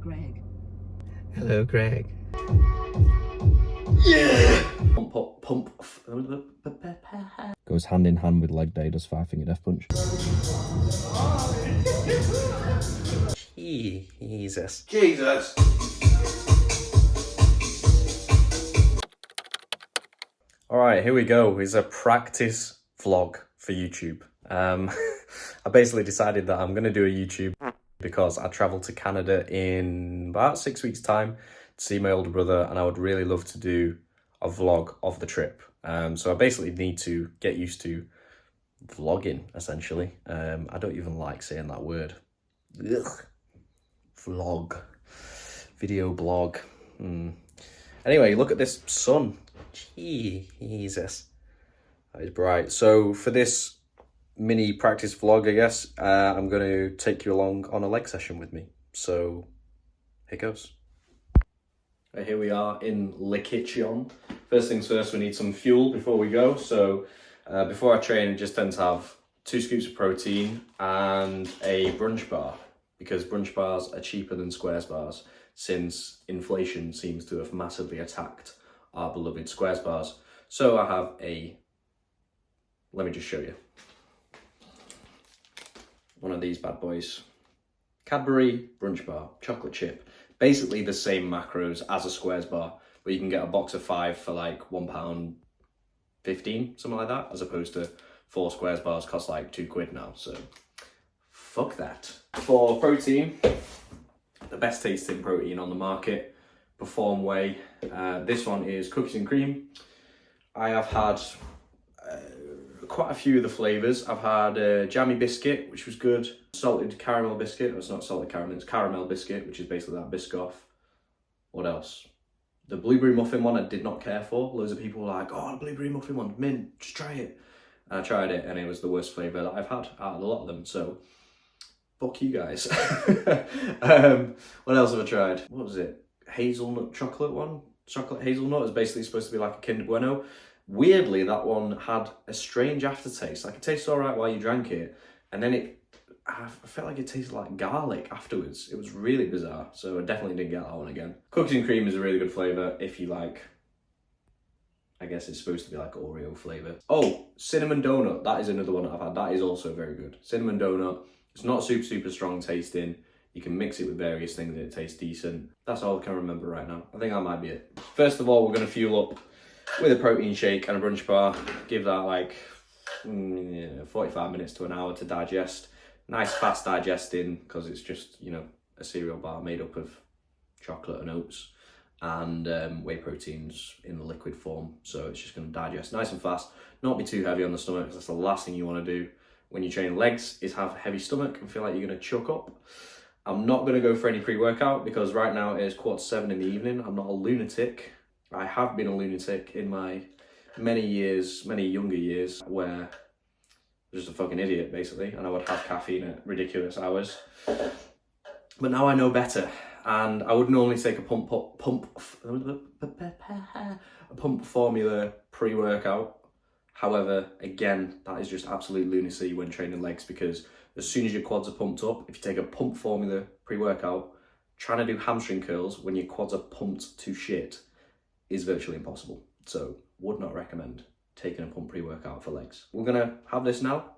Greg. Hello, Greg. Pump. Goes hand in hand with leg day, does 5-finger death punch. Jesus. Jesus. All right, here we go. It's a practice vlog for YouTube. I basically decided that I'm going to do a YouTube because I travel to Canada in about 6 weeks' time to see my older brother, and I would really love to do a vlog of the trip. So I basically need to get used to vlogging, essentially. I don't even like saying that word. Ugh. Vlog. Video blog. Anyway, look at this sun. Jesus. That is bright. So for this mini practice vlog, I guess, I'm going to take you along on a leg session with me. So here goes. Right, here we are in Le Kitchen. First things first, we need some fuel before we go. So before I train, I just tend to have 2 scoops of protein and a brunch bar, because brunch bars are cheaper than Squares bars since inflation seems to have massively attacked our beloved Squares bars. So I have let me just show you. One of these bad boys. Cadbury brunch bar, chocolate chip. Basically the same macros as a Squares bar, but you can get a box of 5 for like £1.15, something like that, as opposed to 4 Squares bars cost like £2 now, so fuck that. For protein, the best tasting protein on the market, Perform Whey. This one is cookies and cream. I have had quite a few of the flavours. I've had jammy biscuit, which was good. Salted caramel biscuit. It's not salted caramel, it's caramel biscuit, which is basically that Biscoff. What else? The blueberry muffin one I did not care for. Loads of people were like, oh, the blueberry muffin one, mint, just try it. And I tried it and it was the worst flavour that I've had out of a lot of them, so fuck you guys. What else have I tried? What was it? Hazelnut chocolate one? Chocolate hazelnut is basically supposed to be like a Kinder Bueno. Weirdly, that one had a strange aftertaste. Like, it tasted all right while you drank it, and then I felt like it tasted like garlic afterwards. It was really bizarre, so I definitely didn't get that one again. Cookies and cream is a really good flavour if you like, I guess it's supposed to be like Oreo flavour. Oh, cinnamon donut, that is another one that I've had. That is also very good. Cinnamon donut, it's not super strong tasting. You can mix it with various things and it tastes decent. That's all I can remember right now. I think that might be it. First of all, we're going to fuel up with a protein shake and a brunch bar. Give that like 45 minutes to an hour to digest. Nice fast digesting, because it's just, you know, a cereal bar made up of chocolate and oats and whey proteins in the liquid form. So it's just going to digest nice and fast. Not be too heavy on the stomach, because that's the last thing you want to do when you train legs, is have a heavy stomach and feel like you're going to choke up. I'm not going to go for any pre-workout because right now it is 7:15 in the evening. I'm not a lunatic. I have been a lunatic in my many younger years, where I was just a fucking idiot, basically, and I would have caffeine at ridiculous hours. But now I know better, and I would normally take a pump formula pre-workout. However, again, that is just absolute lunacy when training legs, because as soon as your quads are pumped up, if you take a pump formula pre-workout, trying to do hamstring curls when your quads are pumped to shit is virtually impossible. So would not recommend taking a pump pre-workout for legs. We're gonna have this now,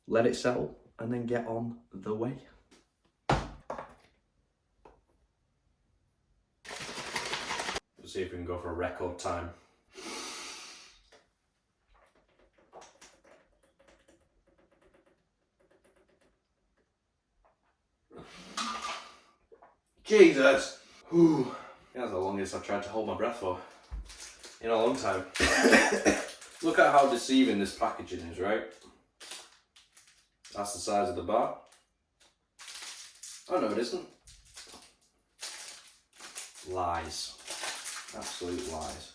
let it settle, and then get on the way. Let's see if we can go for a record time. Jesus. Whew. That's the longest I've tried to hold my breath for in a long time. Look at how deceiving this packaging is, right? That's the size of the bar. Oh no, it isn't. Lies. Absolute lies.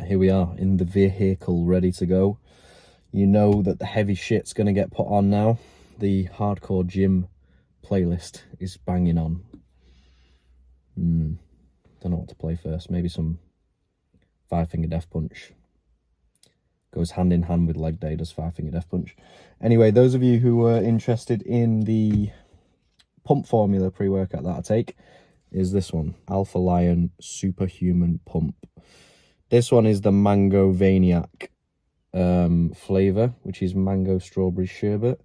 Here we are in the vehicle, ready to go. You know that the heavy shit's gonna get put on now. The hardcore gym playlist is banging on. Don't know what to play first. Maybe some Five Finger Death Punch. Goes hand in hand with leg day, does Five Finger Death Punch. Anyway, those of you who are interested in the pump formula pre-workout that I take, is this one, Alpha Lion Superhuman Pump. This one is the Mango Vaniac flavour, which is mango strawberry sherbet.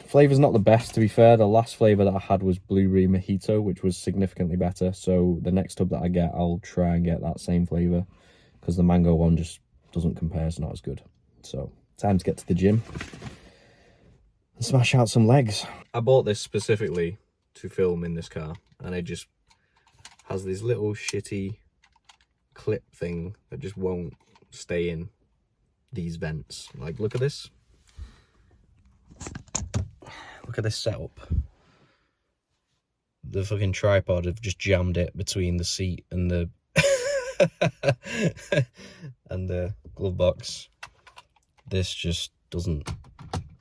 Flavour's not the best, to be fair. The last flavour that I had was blueberry mojito, which was significantly better. So the next tub that I get, I'll try and get that same flavour, because the mango one just doesn't compare, it's not as good. So time to get to the gym and smash out some legs. I bought this specifically to film in this car, and it just has this little shitty clip thing that just won't stay in these vents. Like, look at this. Look at this setup. The fucking tripod have just jammed it between the seat and the and the glove box. This just doesn't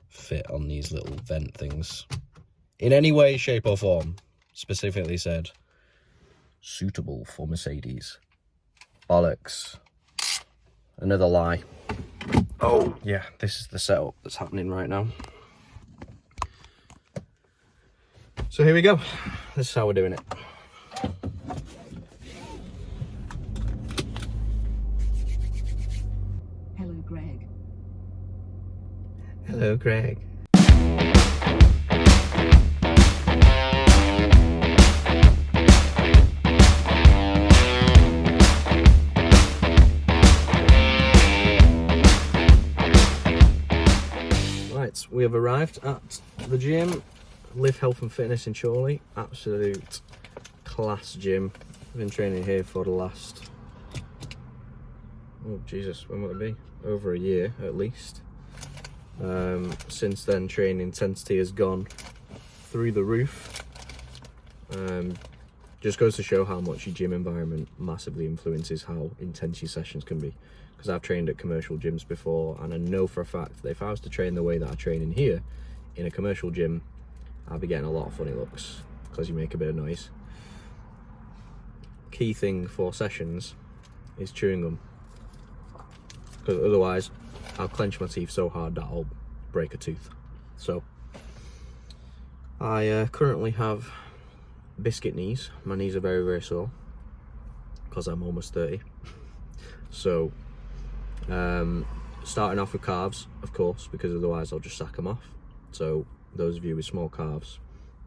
fit on these little vent things in any way, shape or form. Specifically said, suitable for Mercedes. Bollocks. Another lie. Oh yeah, this is the setup that's happening right now. So here we go. This is how we're doing it. Hello, Greg. Hello, Greg. Right, we have arrived at the gym. Live Health and Fitness in Chorley. Absolute class gym. I've been training here for the last, oh Jesus, when will it be? Over a year at least. Since then, training intensity has gone through the roof. Just goes to show how much your gym environment massively influences how intense your sessions can be. Because I've trained at commercial gyms before, and I know for a fact that if I was to train the way that I train in here, in a commercial gym, I'll be getting a lot of funny looks because you make a bit of noise. Key thing for sessions is chewing gum, because otherwise I'll clench my teeth so hard that I'll break a tooth. So I currently have biscuit knees. My knees are very, very sore because I'm almost 30. So starting off with calves, of course, because otherwise I'll just sack them off. So those of you with small calves,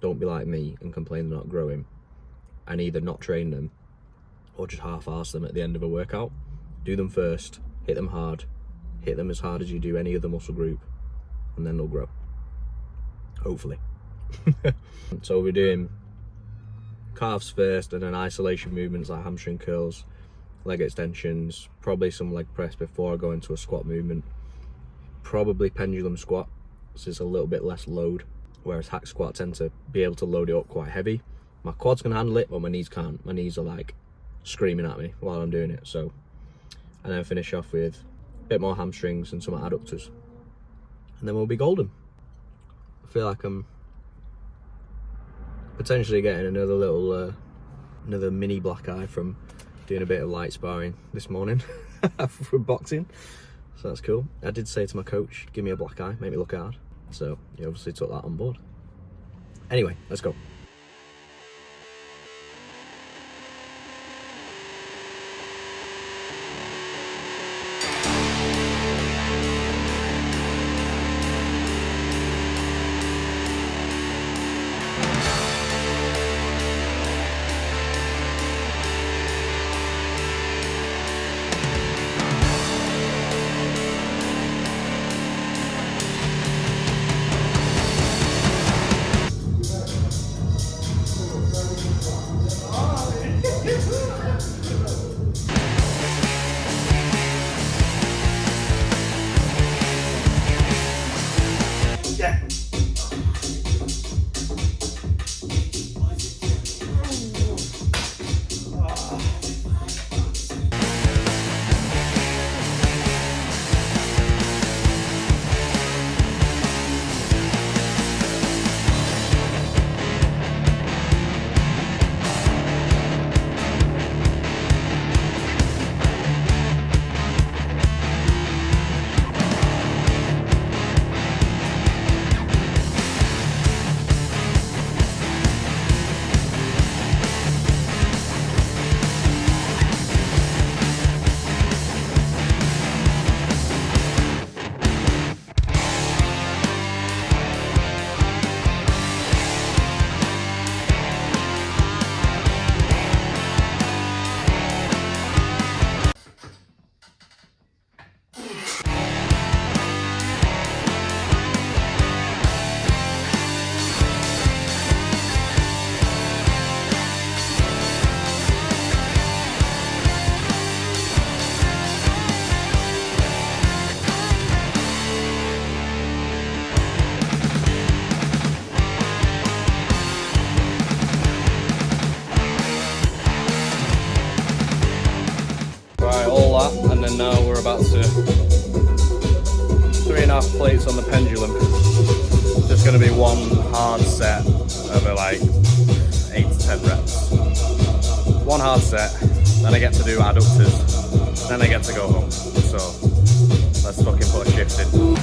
don't be like me and complain they're not growing and either not train them or just half-arse them at the end of a workout. Do them first, hit them hard, hit them as hard as you do any other muscle group, and then they'll grow, hopefully. So we're doing calves first, and then isolation movements like hamstring curls, leg extensions, probably some leg press before I go into a squat movement, probably pendulum squat. So it's a little bit less load, whereas hack squat I tend to be able to load it up quite heavy. My quads can handle it, but my knees can't. My knees are like screaming at me while I'm doing it. So, and then finish off with a bit more hamstrings and some adductors, and then we'll be golden. I feel like I'm potentially getting another little, another mini black eye from doing a bit of light sparring this morning for boxing. So that's cool. I did say to my coach, give me a black eye, make me look hard. So he obviously took that on board. Anyway, let's go. to 3.5 plates on the pendulum. Just going to be one hard set over like 8 to 10 reps. One hard set, then I get to do adductors, then I get to go home. So let's fucking put a shift in.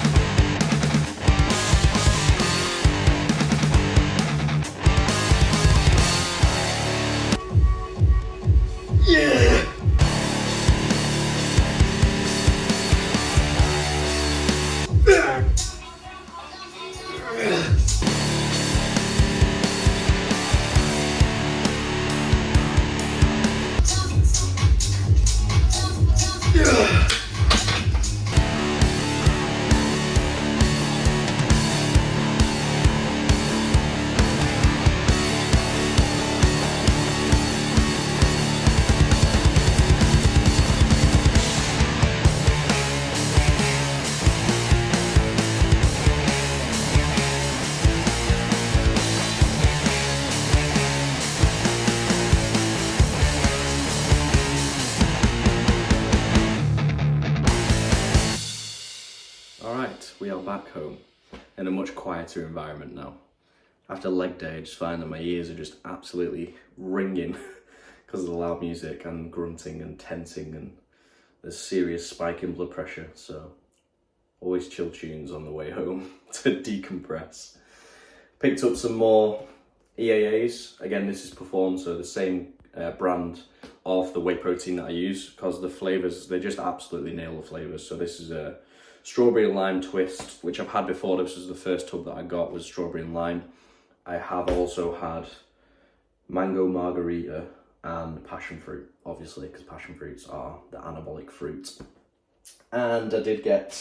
Alright, we are back home in a much quieter environment now. After leg day, I just find that my ears are just absolutely ringing because of the loud music and grunting and tensing, and there's serious spike in blood pressure, so always chill tunes on the way home to decompress. Picked up some more EAAs. Again, this is Perform, so the same brand of the whey protein that I use, because the flavours, they just absolutely nail the flavours. So this is a strawberry and lime twist, which I've had before. This was the first tub that I got, was strawberry and lime. I have also had mango margarita and passion fruit, obviously, because passion fruits are the anabolic fruit. And I did get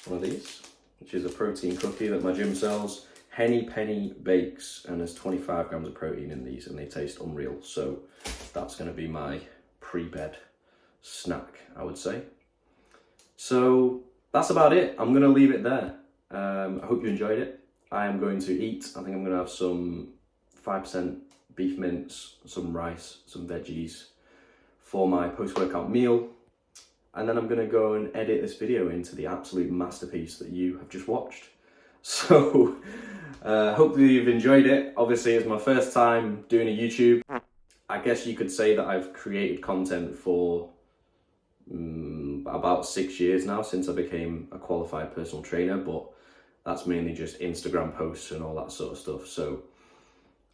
one of these, which is a protein cookie that my gym sells. Henny Penny Bakes, and there's 25 grams of protein in these, and they taste unreal. So that's going to be my pre-bed snack, I would say. So that's about it. I'm going to leave it there. I hope you enjoyed it. I am going to eat. I think I'm going to have some 5% beef mince, some rice, some veggies for my post-workout meal. And then I'm going to go and edit this video into the absolute masterpiece that you have just watched. So hopefully you've enjoyed it. Obviously, it's my first time doing a YouTube. I guess you could say that I've created content for about 6 years now, since I became a qualified personal trainer, but that's mainly just Instagram posts and all that sort of stuff. So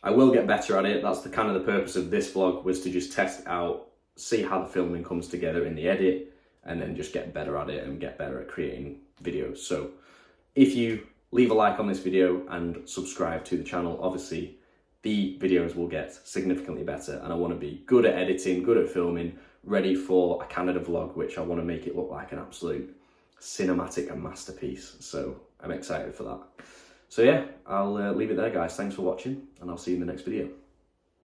I will get better at it. That's the kind of the purpose of this vlog, was to just test it out, see how the filming comes together in the edit, and then just get better at it and get better at creating videos. So if you leave a like on this video and subscribe to the channel, obviously the videos will get significantly better, and I want to be good at editing, good at filming, ready for a Canada vlog, which I want to make it look like an absolute cinematic and masterpiece. So I'm excited for that. So yeah, I'll leave it there, guys. Thanks for watching, and I'll see you in the next video.